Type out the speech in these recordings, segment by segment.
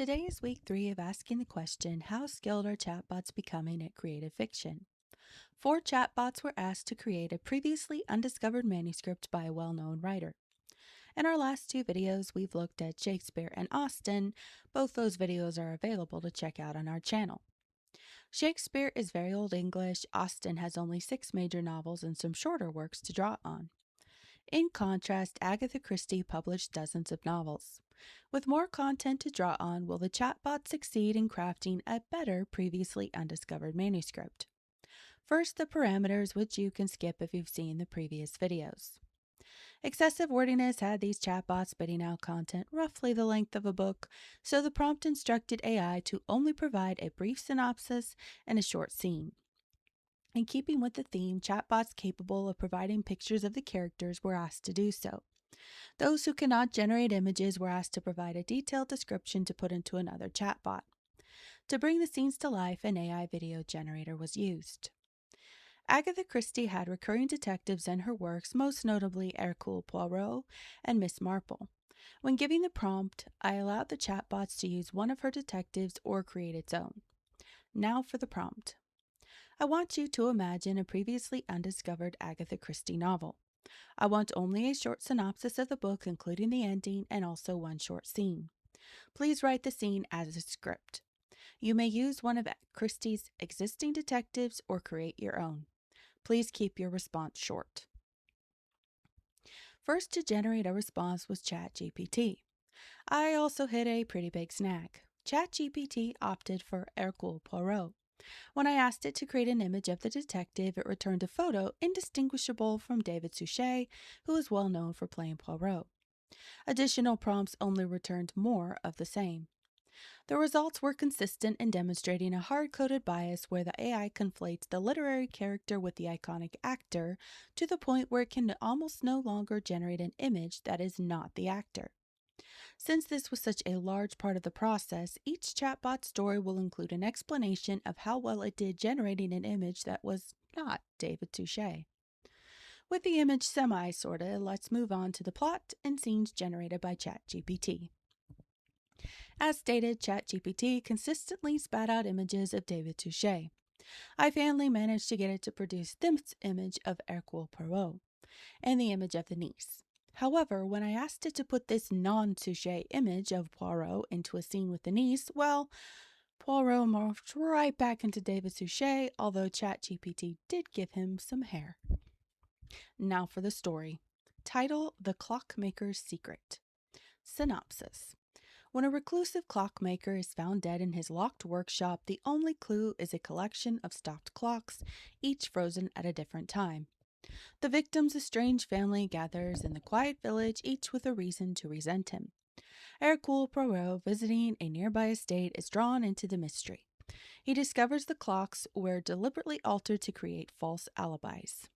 Today is week 3 of asking the question, how skilled are chatbots becoming at creative fiction? 4 chatbots were asked to create a previously undiscovered manuscript by a well-known writer. In our last 2 videos, we've looked at Shakespeare and Austen. Both those videos are available to check out on our channel. Shakespeare is very old English. Austen has only 6 major novels and some shorter works to draw on. In contrast, Agatha Christie published dozens of novels. With more content to draw on, will the chatbot succeed in crafting a better previously undiscovered manuscript? First, the parameters, which you can skip if you've seen the previous videos. Excessive wordiness had these chatbots spitting out content roughly the length of a book, so the prompt instructed AI to only provide a brief synopsis and a short scene. In keeping with the theme, chatbots capable of providing pictures of the characters were asked to do so. Those who cannot generate images were asked to provide a detailed description to put into another chatbot. To bring the scenes to life, an AI video generator was used. Agatha Christie had recurring detectives in her works, most notably Hercule Poirot and Miss Marple. When giving the prompt, I allowed the chatbots to use one of her detectives or create its own. Now for the prompt. I want you to imagine a previously undiscovered Agatha Christie novel. I want only a short synopsis of the book, including the ending and also one short scene. Please write the scene as a script. You may use one of Christie's existing detectives or create your own. Please keep your response short. First to generate a response was ChatGPT. I also hit a pretty big snag. ChatGPT opted for Hercule Poirot. When I asked it to create an image of the detective, it returned a photo indistinguishable from David Suchet, who is well known for playing Poirot. Additional prompts only returned more of the same. The results were consistent in demonstrating a hard-coded bias where the AI conflates the literary character with the iconic actor to the point where it can almost no longer generate an image that is not the actor. Since this was such a large part of the process, each chatbot story will include an explanation of how well it did generating an image that was not David Suchet. With the image semi-sorted, let's move on to the plot and scenes generated by ChatGPT. As stated, ChatGPT consistently spat out images of David Suchet. I finally managed to get it to produce this image of Hercule Poirot and the image of the niece. However, when I asked it to put this non-Suchet image of Poirot into a scene with the niece, well, Poirot morphed right back into David Suchet, although ChatGPT did give him some hair. Now for the story. Title: The Clockmaker's Secret. Synopsis. When a reclusive clockmaker is found dead in his locked workshop, the only clue is a collection of stopped clocks, each frozen at a different time. The victim's estranged family gathers in the quiet village, each with a reason to resent him. Hercule Poirot, visiting a nearby estate, is drawn into the mystery. He discovers the clocks were deliberately altered to create false alibis.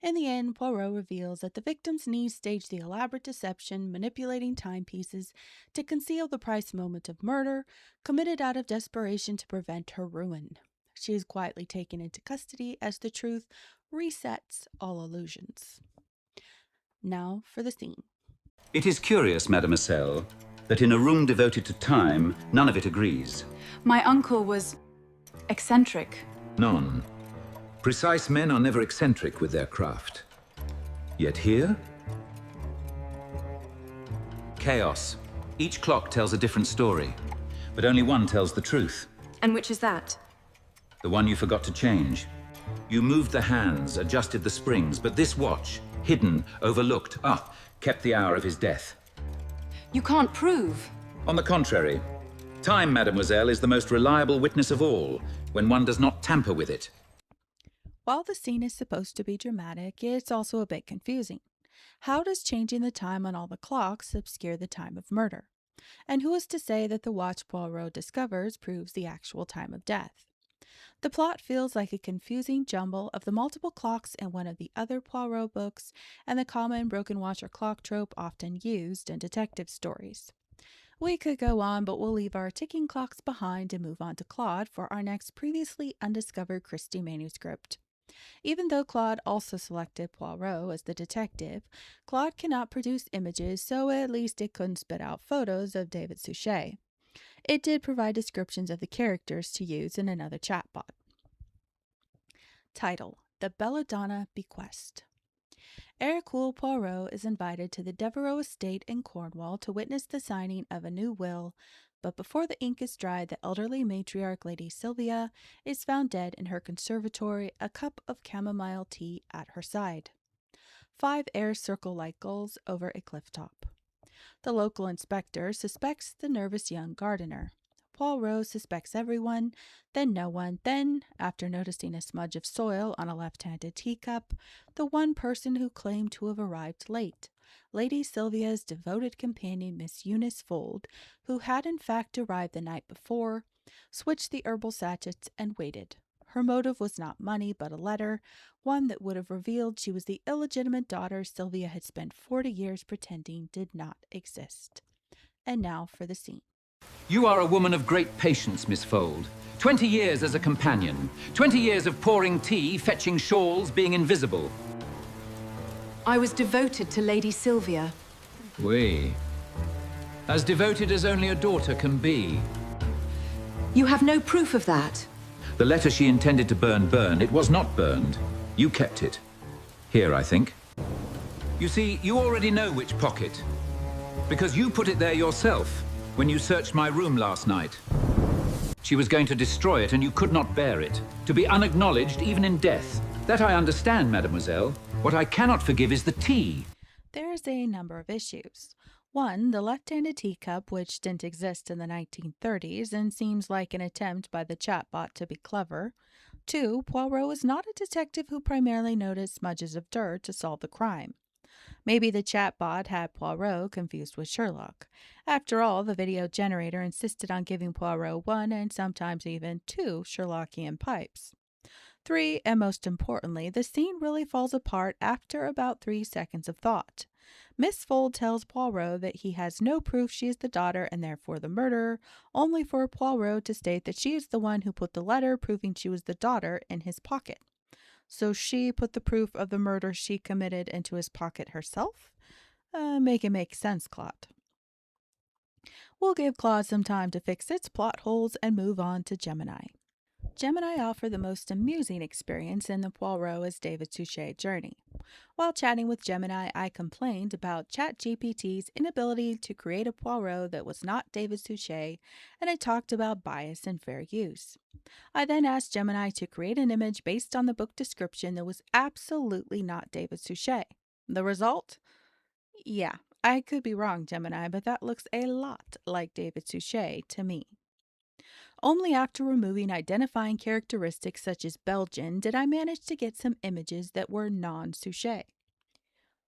In the end, Poirot reveals that the victim's niece staged the elaborate deception, manipulating timepieces to conceal the precise moment of murder, committed out of desperation to prevent her ruin. She is quietly taken into custody as the truth resets all illusions. Now for the scene. It is curious, mademoiselle, that in a room devoted to time, none of it agrees. My uncle was eccentric. None. Precise men are never eccentric with their craft. Yet here? Chaos. Each clock tells a different story, but only one tells the truth. And which is that? The one you forgot to change. You moved the hands, adjusted the springs, but this watch, hidden, overlooked, kept the hour of his death. You can't prove. On the contrary, time, mademoiselle, is the most reliable witness of all, when one does not tamper with it. While the scene is supposed to be dramatic, it's also a bit confusing. How does changing the time on all the clocks obscure the time of murder? And who is to say that the watch Poirot discovers proves the actual time of death? The plot feels like a confusing jumble of the multiple clocks in one of the other Poirot books and the common broken watch or clock trope often used in detective stories. We could go on, but we'll leave our ticking clocks behind and move on to Claude for our next previously undiscovered Christie manuscript. Even though Claude also selected Poirot as the detective, Claude cannot produce images, so at least it couldn't spit out photos of David Suchet. it did provide descriptions of the characters to use in another chatbot. Title: The Belladonna Bequest. Hercule Poirot is invited to the Devereux estate in Cornwall to witness the signing of a new will, but before the ink is dry, the elderly matriarch Lady Sylvia is found dead in her conservatory, a cup of chamomile tea at her side. 5 heirs circle like gulls over a cliff top. The local inspector suspects the nervous young gardener. Poirot suspects everyone, then no one, then, after noticing a smudge of soil on a left-handed teacup, the one person who claimed to have arrived late, Lady Sylvia's devoted companion Miss Eunice Fold, who had in fact arrived the night before, switched the herbal sachets and waited. Her motive was not money, but a letter, one that would have revealed she was the illegitimate daughter Sylvia had spent 40 years pretending did not exist. And now for the scene. You are a woman of great patience, Miss Fold. 20 years as a companion. 20 years of pouring tea, fetching shawls, being invisible. I was devoted to Lady Sylvia. Oui. As devoted as only a daughter can be. You have no proof of that. The letter she intended to burn, it was not burned. You kept it. Here, I think. You see, you already know which pocket. Because you put it there yourself when you searched my room last night. She was going to destroy it and you could not bear it. To be unacknowledged even in death. That I understand, mademoiselle. What I cannot forgive is the tea. There's a number of issues. 1, the left-handed teacup, which didn't exist in the 1930s and seems like an attempt by the chatbot to be clever. 2, Poirot was not a detective who primarily noticed smudges of dirt to solve the crime. Maybe the chatbot had Poirot confused with Sherlock. After all, the video generator insisted on giving Poirot 1 and sometimes even 2 Sherlockian pipes. 3, and most importantly, the scene really falls apart after about 3 seconds of thought. Miss Fold tells Poirot that he has no proof she is the daughter and therefore the murderer, only for Poirot to state that she is the one who put the letter proving she was the daughter in his pocket. So she put the proof of the murder she committed into his pocket herself? Make it make sense, Claude. We'll give Claude some time to fix its plot holes and move on to Gemini. Gemini offered the most amusing experience in the Poirot as David Suchet journey. While chatting with Gemini, I complained about ChatGPT's inability to create a Poirot that was not David Suchet, and I talked about bias and fair use. I then asked Gemini to create an image based on the book description that was absolutely not David Suchet. The result? Yeah, I could be wrong, Gemini, but that looks a lot like David Suchet to me. Only after removing identifying characteristics such as Belgian did I manage to get some images that were non-Suchet.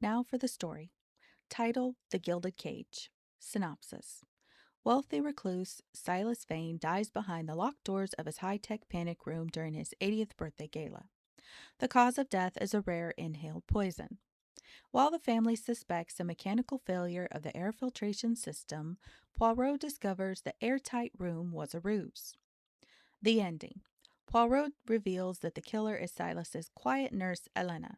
Now for the story. Title: The Gilded Cage. Synopsis. Wealthy recluse Silas Vane dies behind the locked doors of his high-tech panic room during his 80th birthday gala. The cause of death is a rare inhaled poison. While the family suspects a mechanical failure of the air filtration system, Poirot discovers the airtight room was a ruse. The ending. Poirot reveals that the killer is Silas's quiet nurse, Elena.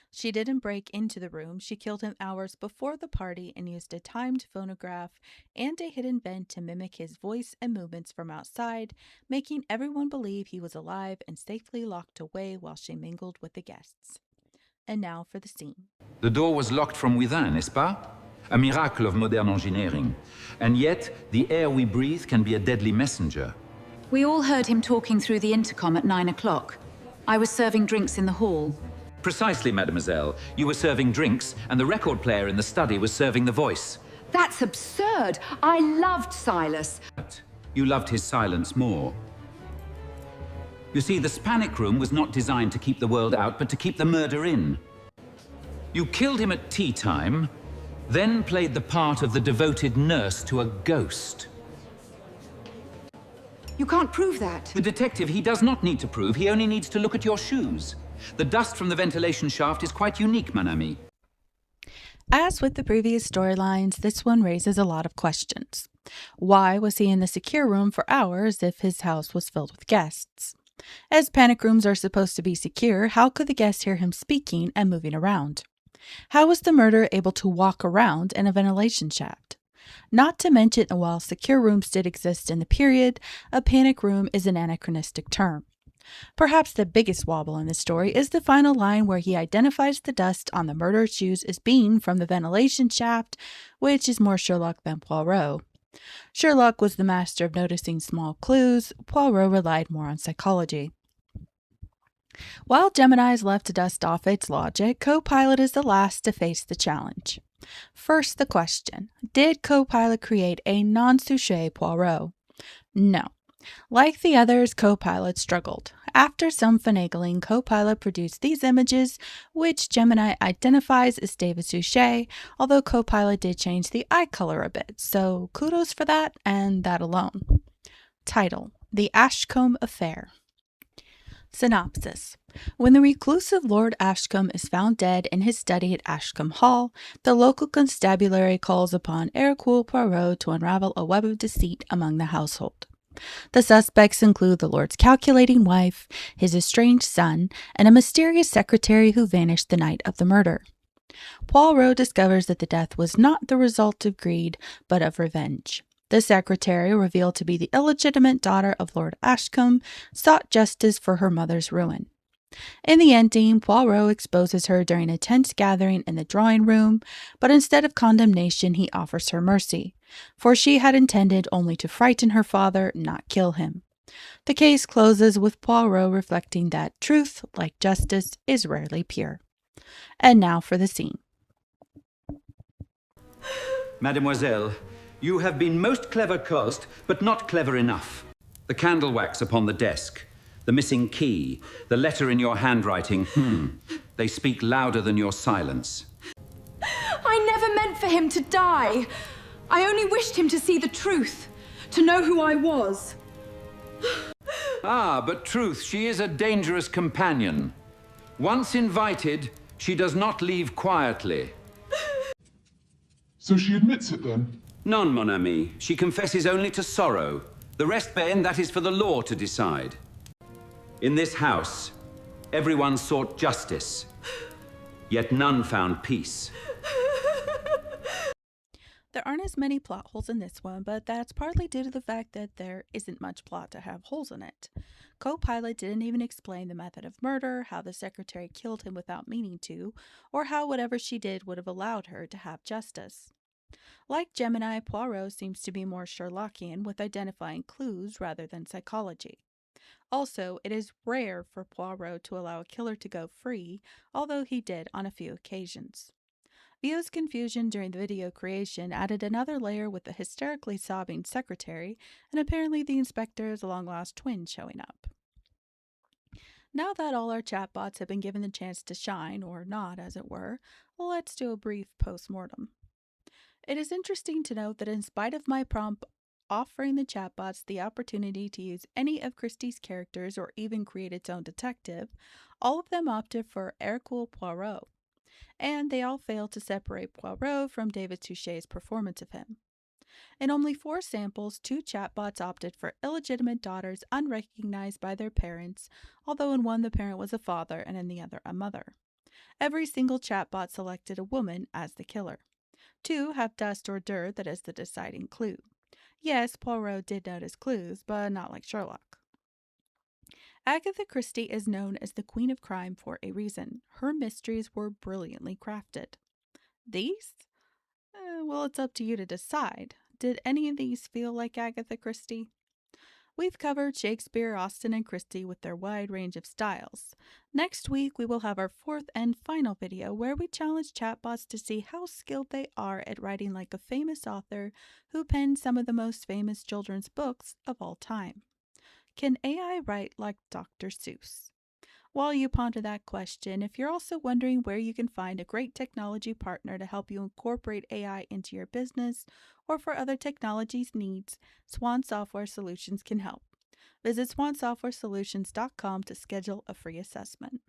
She didn't break into the room. She killed him hours before the party and used a timed phonograph and a hidden vent to mimic his voice and movements from outside, making everyone believe he was alive and safely locked away while she mingled with the guests. And now for the scene. The door was locked from within, n'est-ce pas? A miracle of modern engineering. And yet, the air we breathe can be a deadly messenger. We all heard him talking through the intercom at 9 o'clock. I was serving drinks in the hall. Precisely, mademoiselle. You were serving drinks, and the record player in the study was serving the voice. That's absurd. I loved Silas. But you loved his silence more. You see, the panic room was not designed to keep the world out, but to keep the murder in. You killed him at tea time, then played the part of the devoted nurse to a ghost. You can't prove that. The detective, he does not need to prove, he only needs to look at your shoes. The dust from the ventilation shaft is quite unique, mon ami. As with the previous storylines, this one raises a lot of questions. Why was he in the secure room for hours if his house was filled with guests? As panic rooms are supposed to be secure, how could the guests hear him speaking and moving around? How was the murderer able to walk around in a ventilation shaft? Not to mention, while secure rooms did exist in the period, a panic room is an anachronistic term. Perhaps the biggest wobble in the story is the final line where he identifies the dust on the murderer's shoes as being from the ventilation shaft, which is more Sherlock than Poirot. Sherlock was the master of noticing small clues, Poirot relied more on psychology. While Gemini is left to dust off its logic, Copilot is the last to face the challenge. First, the question: did Copilot create a non-Suchet Poirot? No. Like the others, Copilot struggled. After some finagling, Copilot produced these images, which Gemini identifies as David Suchet, although Copilot did change the eye color a bit, so kudos for that and that alone. Title: The Ashcombe Affair. Synopsis: when the reclusive Lord Ashcombe is found dead in his study at Ashcombe Hall, the local constabulary calls upon Hercule Poirot to unravel a web of deceit among the household. The suspects include the Lord's calculating wife, his estranged son, and a mysterious secretary who vanished the night of the murder. Poirot discovers that the death was not the result of greed, but of revenge. The secretary, revealed to be the illegitimate daughter of Lord Ashcombe, sought justice for her mother's ruin. In the ending, Poirot exposes her during a tense gathering in the drawing room, but instead of condemnation, he offers her mercy, for she had intended only to frighten her father, not kill him. The case closes with Poirot reflecting that truth, like justice, is rarely pure. And now for the scene. Mademoiselle, you have been most clever caused, but not clever enough. The candle wax upon the desk, the missing key, the letter in your handwriting, they speak louder than your silence. I never meant for him to die. I only wished him to see the truth, to know who I was. Ah, but truth, she is a dangerous companion. Once invited, she does not leave quietly. So she admits it then? Non, mon ami. She confesses only to sorrow. The rest, Ben, that is for the law to decide. In this house, everyone sought justice, yet none found peace. There aren't as many plot holes in this one, but that's partly due to the fact that there isn't much plot to have holes in it. Copilot didn't even explain the method of murder, how the secretary killed him without meaning to, or how whatever she did would have allowed her to have justice. Like Gemini, Poirot seems to be more Sherlockian with identifying clues rather than psychology. Also, it is rare for Poirot to allow a killer to go free, although he did on a few occasions. Vio's confusion during the video creation added another layer with the hysterically sobbing secretary and apparently the inspector's long-lost twin showing up. Now that all our chatbots have been given the chance to shine, or not as it were, let's do a brief post-mortem. It is interesting to note that in spite of my prompt offering the chatbots the opportunity to use any of Christie's characters or even create its own detective, all of them opted for Hercule Poirot, and they all failed to separate Poirot from David Suchet's performance of him. In only 4 samples, 2 chatbots opted for illegitimate daughters unrecognized by their parents, although in one the parent was a father and in the other a mother. Every single chatbot selected a woman as the killer. 2 have dust or dirt that is the deciding clue. Yes, Poirot did notice clues, but not like Sherlock. Agatha Christie is known as the Queen of Crime for a reason. Her mysteries were brilliantly crafted. These? Well, it's up to you to decide. Did any of these feel like Agatha Christie? We've covered Shakespeare, Austen, and Christie with their wide range of styles. Next week, we will have our 4th and final video where we challenge chatbots to see how skilled they are at writing like a famous author who penned some of the most famous children's books of all time. Can AI write like Dr. Seuss? While you ponder that question, if you're also wondering where you can find a great technology partner to help you incorporate AI into your business or for other technologies needs, Swan Software Solutions can help. Visit swansoftwaresolutions.com to schedule a free assessment.